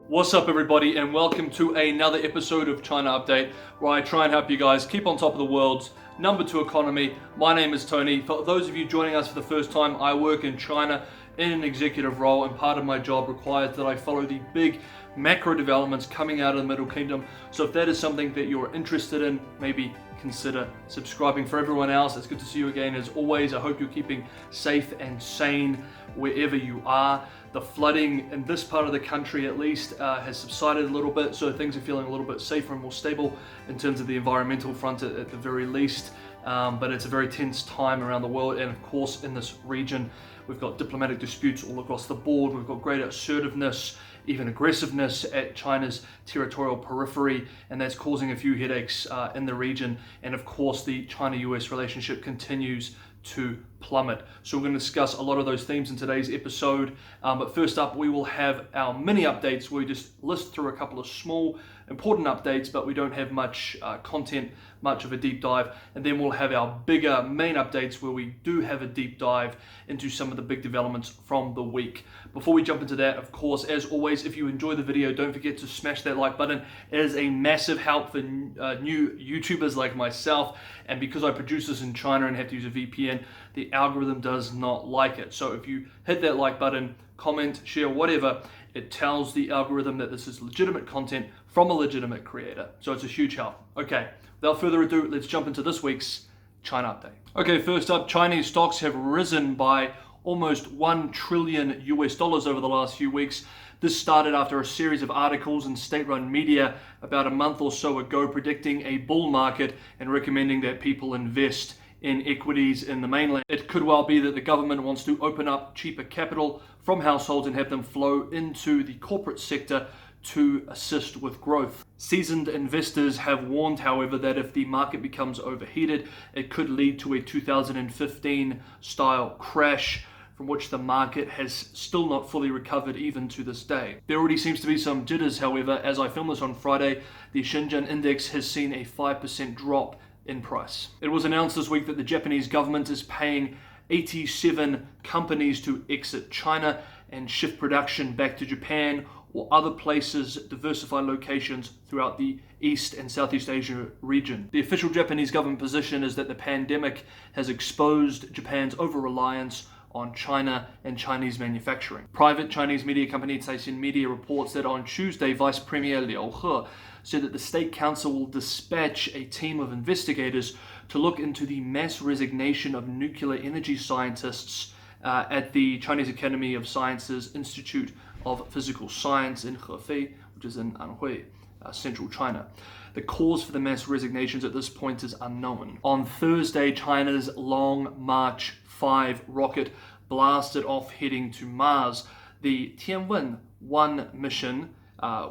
What's up everybody, and welcome to another episode of China Update, where I try and help you guys keep on top of the world's #2 economy. My name is Tony. For those of you joining us for the first time, I work in China in an executive role, and part of my job requires that I follow the big macro developments coming out of the Middle Kingdom. So if that is something that you're interested in, maybe consider subscribing. For everyone else, it's good to see you again as always. I hope you're keeping safe and sane wherever you are. The flooding in this part of the country at least has subsided a little bit, so things are feeling a little bit safer and more stable in terms of the environmental front at the very least. But it's a very tense time around the world, and of course in this region we've got diplomatic disputes all across the board. We've got greater assertiveness, even aggressiveness at China's territorial periphery, and that's causing a few headaches in the region. And of course the China-US relationship continues to plummet. So we're going to discuss a lot of those themes in today's episode. But first up, we will have our mini updates where we just list through a couple of small important updates, but we don't have much content, much of a deep dive. And then we'll have our bigger main updates where we do have a deep dive into some of the big developments from the week. Before we jump into that, of course, as always, if you enjoy the video, don't forget to smash that like button. It is a massive help for new YouTubers like myself. And because I produce this in China and have to use a VPN, the algorithm does not like it. So if you hit that like button, comment, share, whatever, it tells the algorithm that this is legitimate content from a legitimate creator. So it's a huge help. Okay, without further ado, let's jump into this week's China Update. Okay, first up, Chinese stocks have risen by almost $1 trillion over the last few weeks. This started after a series of articles in state-run media about a month or so ago predicting a bull market and recommending that people invest in equities in the mainland. It could well be that the government wants to open up cheaper capital from households and have them flow into the corporate sector to assist with growth. Seasoned investors have warned, however, that if the market becomes overheated, it could lead to a 2015 style crash, from which the market has still not fully recovered even to this day. There already seems to be some jitters, however. As I film this on Friday, the Shenzhen index has seen a 5% drop in price. It was announced this week that the Japanese government is paying 87 companies to exit China and shift production back to Japan or other places, diversify locations throughout the East and Southeast Asia region. The official Japanese government position is that the pandemic has exposed Japan's over-reliance on China and Chinese manufacturing. Private Chinese media company Caixin Media reports that on Tuesday, Vice Premier Liu He said that the State Council will dispatch a team of investigators to look into the mass resignation of nuclear energy scientists at the Chinese Academy of Sciences Institute of Physical Science in Hefei, which is in Anhui, central China. The cause for the mass resignations at this point is unknown. On Thursday, China's Long March 5 rocket blasted off heading to Mars. The Tianwen-1 mission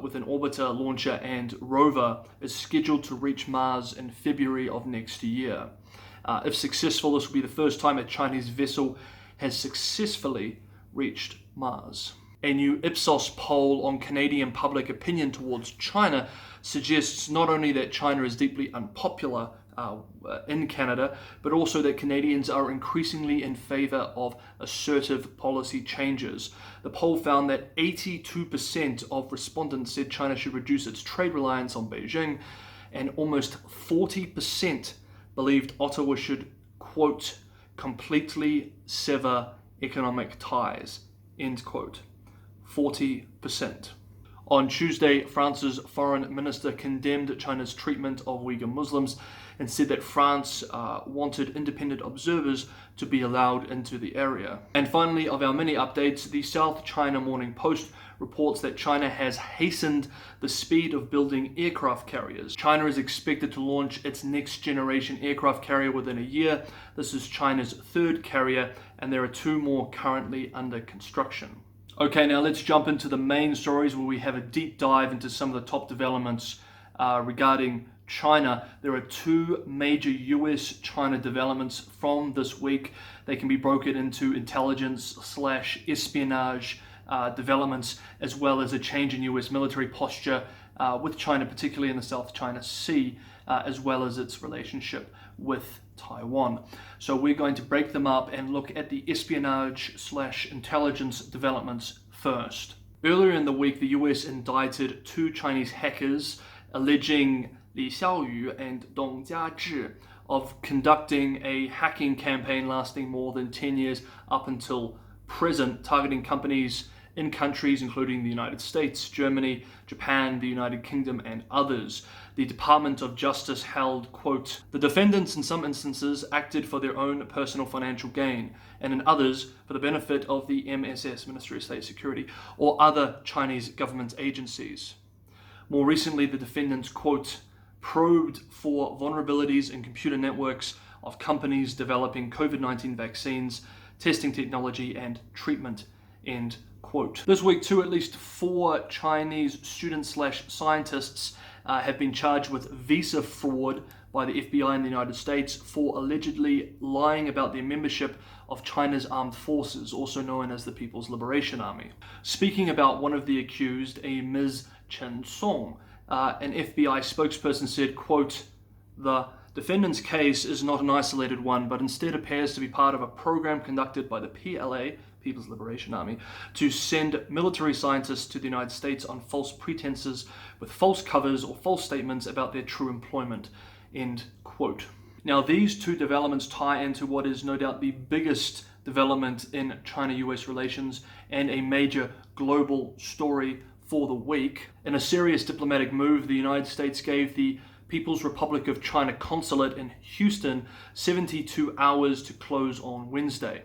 with an orbiter, launcher and rover is scheduled to reach Mars in February of next year. If successful, this will be the first time a Chinese vessel has successfully reached Mars. A new Ipsos poll on Canadian public opinion towards China suggests not only that China is deeply unpopular in Canada, but also that Canadians are increasingly in favor of assertive policy changes. The poll found that 82% of respondents said China should reduce its trade reliance on Beijing, and almost 40% believed Ottawa should, quote, completely sever economic ties, end quote. 40%. On Tuesday, France's foreign minister condemned China's treatment of Uyghur Muslims and said that France wanted independent observers to be allowed into the area. And finally, of our mini updates, the South China Morning Post reports that China has hastened the speed of building aircraft carriers. China is expected to launch its next generation aircraft carrier within a year. This is China's third carrier, and there are 2 more currently under construction. Okay, now let's jump into the main stories where we have a deep dive into some of the top developments regarding China. There are 2 major US-China developments from this week. They can be broken into intelligence/espionage developments, as well as a change in US military posture with China, particularly in the South China Sea, as well as its relationship with Taiwan. So we're going to break them up and look at the espionage/intelligence developments first. Earlier in the week, the US indicted 2 Chinese hackers alleging Li Xiaoyu and Dong Jiazhi of conducting a hacking campaign lasting more than 10 years up until present, targeting companies in countries including the United States, Germany, Japan, the United Kingdom, and others. The Department of Justice held, quote, "The defendants in some instances acted for their own personal financial gain, and in others for the benefit of the MSS, Ministry of State Security, or other Chinese government agencies." More recently, the defendants, quote, "probed for vulnerabilities in computer networks of companies developing COVID-19 vaccines, testing technology, and treatment," end quote. This week too, at least 4 Chinese students/scientists have been charged with visa fraud by the FBI in the United States for allegedly lying about their membership of China's armed forces, also known as the People's Liberation Army. Speaking about one of the accused, a Ms. Chen Song, an FBI spokesperson said, quote, "The defendant's case is not an isolated one, but instead appears to be part of a program conducted by the PLA, People's Liberation Army, to send military scientists to the United States on false pretenses with false covers or false statements about their true employment," end quote. Now, these 2 developments tie into what is no doubt the biggest development in China-US relations and a major global story for the week. In a serious diplomatic move, the United States gave the People's Republic of China Consulate in Houston 72 hours to close on Wednesday.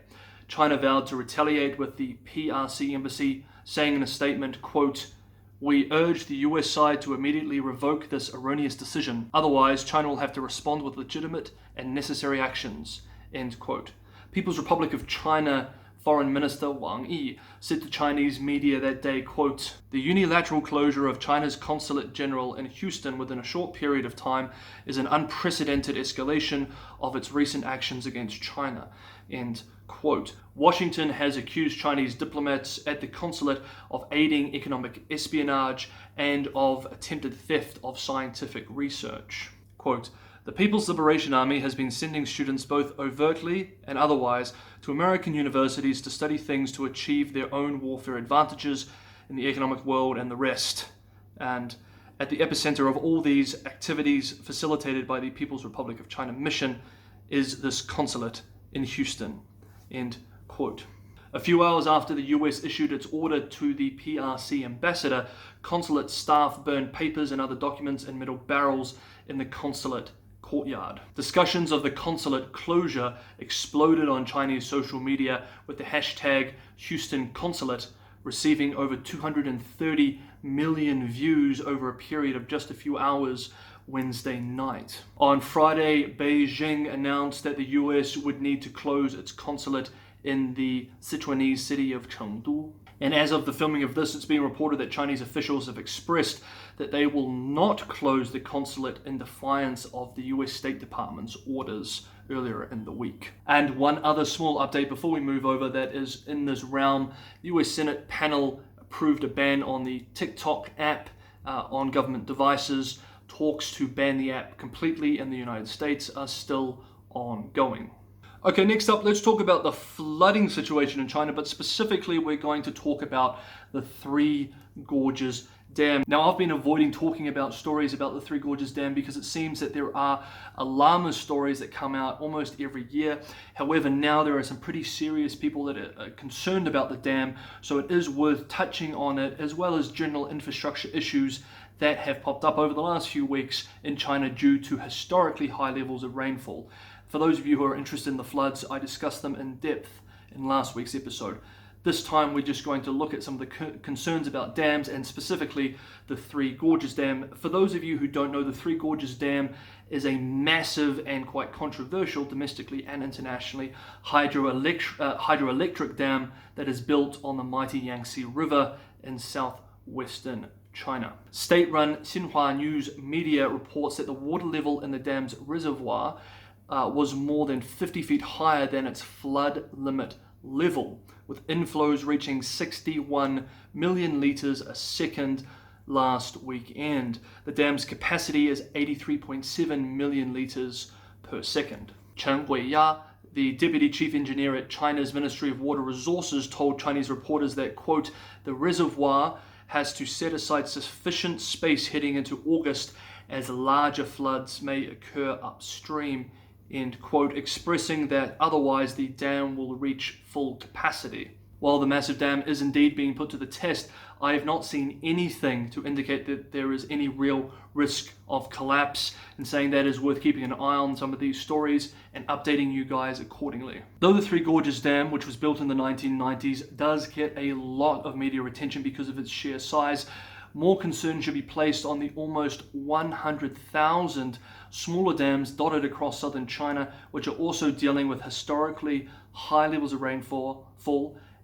China vowed to retaliate with the PRC embassy, saying in a statement, quote, "We urge the US side to immediately revoke this erroneous decision. Otherwise, China will have to respond with legitimate and necessary actions," end quote. People's Republic of China Foreign Minister Wang Yi said to Chinese media that day, quote, "The unilateral closure of China's Consulate General in Houston within a short period of time is an unprecedented escalation of its recent actions against China," end quote. Washington has accused Chinese diplomats at the consulate of aiding economic espionage and of attempted theft of scientific research. Quote, "The People's Liberation Army has been sending students both overtly and otherwise to American universities to study things to achieve their own warfare advantages in the economic world and the rest. And at the epicenter of all these activities facilitated by the People's Republic of China mission is this consulate in Houston," end quote. A few hours after the US issued its order to the PRC ambassador, consulate staff burned papers and other documents in metal barrels in the consulate courtyard. Discussions of the consulate closure exploded on Chinese social media, with the hashtag Houston Consulate receiving over 230 million views over a period of just a few hours Wednesday night. On Friday, Beijing announced that the US would need to close its consulate in the Sichuanese city of Chengdu. And as of the filming of this, it's being reported that Chinese officials have expressed that they will not close the consulate in defiance of the US State Department's orders earlier in the week. And one other small update before we move over that is in this realm, the US Senate panel approved a ban on the TikTok app on government devices. Talks to ban the app completely in the United States are still ongoing. Okay, next up, let's talk about the flooding situation in China, but specifically we're going to talk about the Three Gorges Dam. Now, I've been avoiding talking about stories about the Three Gorges Dam because it seems that there are alarmist stories that come out almost every year. However, now there are some pretty serious people that are concerned about the dam, so it is worth touching on it, as well as general infrastructure issues that have popped up over the last few weeks in China due to historically high levels of rainfall. For those of you who are interested in the floods, I discussed them in depth in last week's episode. This time we're just going to look at some of the concerns about dams, and specifically the Three Gorges Dam. For those of you who don't know, the Three Gorges Dam is a massive and quite controversial domestically and internationally hydroelectric dam that is built on the mighty Yangtze River in southwestern China. State-run Xinhua News Media reports that the water level in the dam's reservoir was more than 50 feet higher than its flood limit level, with inflows reaching 61 million litres a second last weekend. The dam's capacity is 83.7 million litres per second. Chen Guiya, The deputy chief engineer at China's Ministry of Water Resources told Chinese reporters that, quote, the reservoir has to set aside sufficient space heading into August as larger floods may occur upstream, end quote, expressing that otherwise the dam will reach full capacity. While the massive dam is indeed being put to the test, I have not seen anything to indicate that there is any real risk of collapse, and saying that is worth keeping an eye on some of these stories and updating you guys accordingly. Though the Three Gorges Dam, which was built in the 1990s, does get a lot of media attention because of its sheer size, more concern should be placed on the almost 100,000 smaller dams dotted across southern China, which are also dealing with historically high levels of rainfall,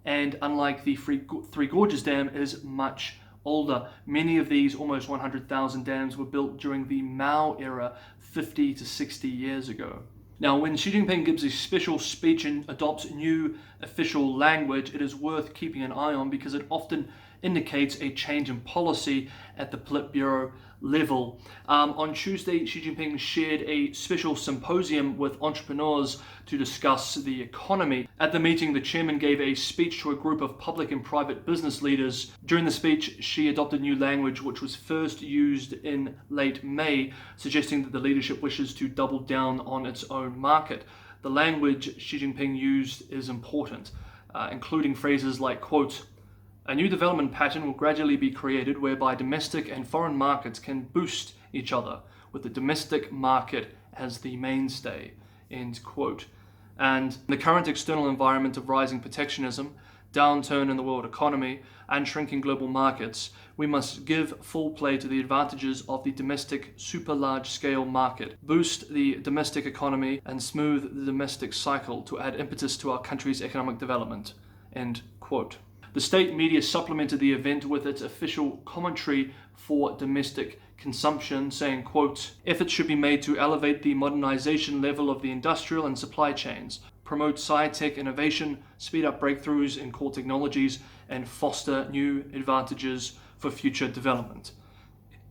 and unlike the Three Gorges Dam, is much older. Many of these almost 100,000 dams were built during the Mao era 50 to 60 years ago. Now, when Xi Jinping gives a special speech and adopts new official language, it is worth keeping an eye on because it often indicates a change in policy at the Politburo level. On Tuesday, Xi Jinping shared a special symposium with entrepreneurs to discuss the economy. At the meeting, the chairman gave a speech to a group of public and private business leaders. During the speech, Xi adopted new language which was first used in late May, suggesting that the leadership wishes to double down on its own market. The language Xi Jinping used is important, including phrases like, quote, a new development pattern will gradually be created whereby domestic and foreign markets can boost each other, with the domestic market as the mainstay, end quote. And in the current external environment of rising protectionism, downturn in the world economy, and shrinking global markets, we must give full play to the advantages of the domestic super large scale market, boost the domestic economy, and smooth the domestic cycle to add impetus to our country's economic development, end quote. The state media supplemented the event with its official commentary for domestic consumption, saying, quote, efforts should be made to elevate the modernization level of the industrial and supply chains, promote sci-tech innovation, speed up breakthroughs in core technologies, and foster new advantages for future development,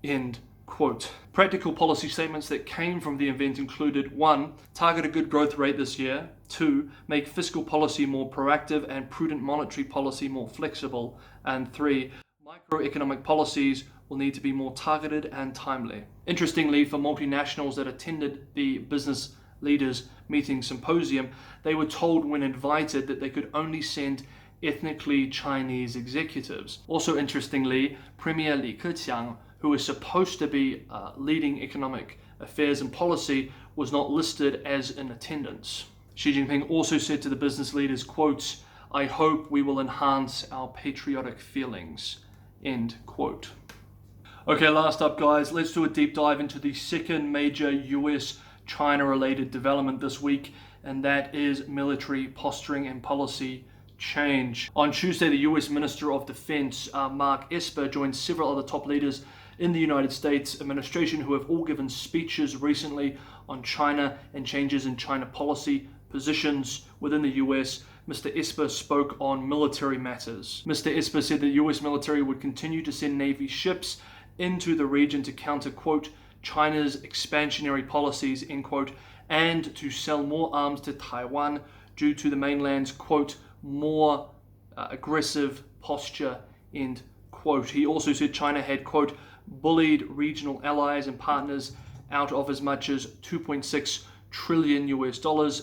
end quote. Practical policy statements that came from the event included 1. Target a good growth rate this year. 2. Make fiscal policy more proactive and prudent monetary policy more flexible. And 3. Microeconomic policies will need to be more targeted and timely. Interestingly, for multinationals that attended the business leaders meeting symposium, they were told when invited that they could only send ethnically Chinese executives. Also interestingly, Premier Li Keqiang, who is supposed to be leading economic affairs and policy, was not listed as in attendance. Xi Jinping also said to the business leaders, quote, I hope we will enhance our patriotic feelings, end quote. Okay, last up guys, let's do a deep dive into the second major US-China related development this week, and that is military posturing and policy change. On Tuesday, the US Minister of Defense, Mark Esper, joined several other top leaders in the United States administration who have all given speeches recently on China and changes in China policy positions within the US. Mr. Esper spoke on military matters. Mr. Esper said the US military would continue to send Navy ships into the region to counter, quote, China's expansionary policies, end quote, and to sell more arms to Taiwan due to the mainland's, quote, more aggressive posture, end quote. He also said China had, quote, bullied regional allies and partners out of as much as $2.6 trillion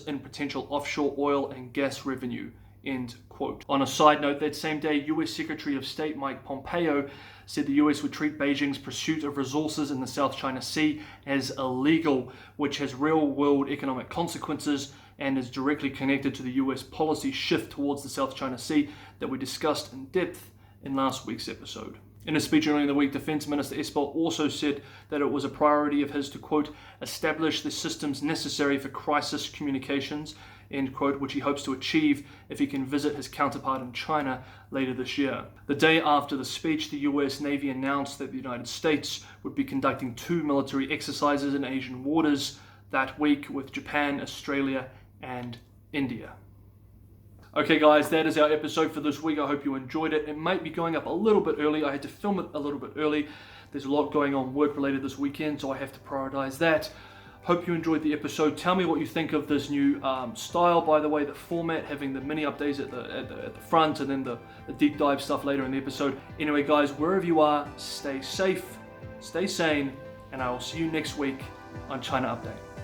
in potential offshore oil and gas revenue, end quote. On a side note, that same day, US Secretary of State Mike Pompeo said the US would treat Beijing's pursuit of resources in the South China Sea as illegal, which has real-world economic consequences and is directly connected to the US policy shift towards the South China Sea that we discussed in depth in last week's episode. In a speech earlier in the week, Defense Minister Esper also said that it was a priority of his to, quote, establish the systems necessary for crisis communications, end quote, which he hopes to achieve if he can visit his counterpart in China later this year. The day after the speech, the US Navy announced that the United States would be conducting 2 military exercises in Asian waters that week with Japan, Australia, and India. Okay guys, that is our episode for this week. I hope you enjoyed it. It might be going up a little bit early. I had to film it a little bit early. There's a lot going on work related this weekend, so I have to prioritize that. Hope you enjoyed the episode. Tell me what you think of this new style, by the way, the format, having the mini updates at the front and then the deep dive stuff later in the episode. Anyway, guys, wherever you are, stay safe, stay sane, and I will see you next week on China Update.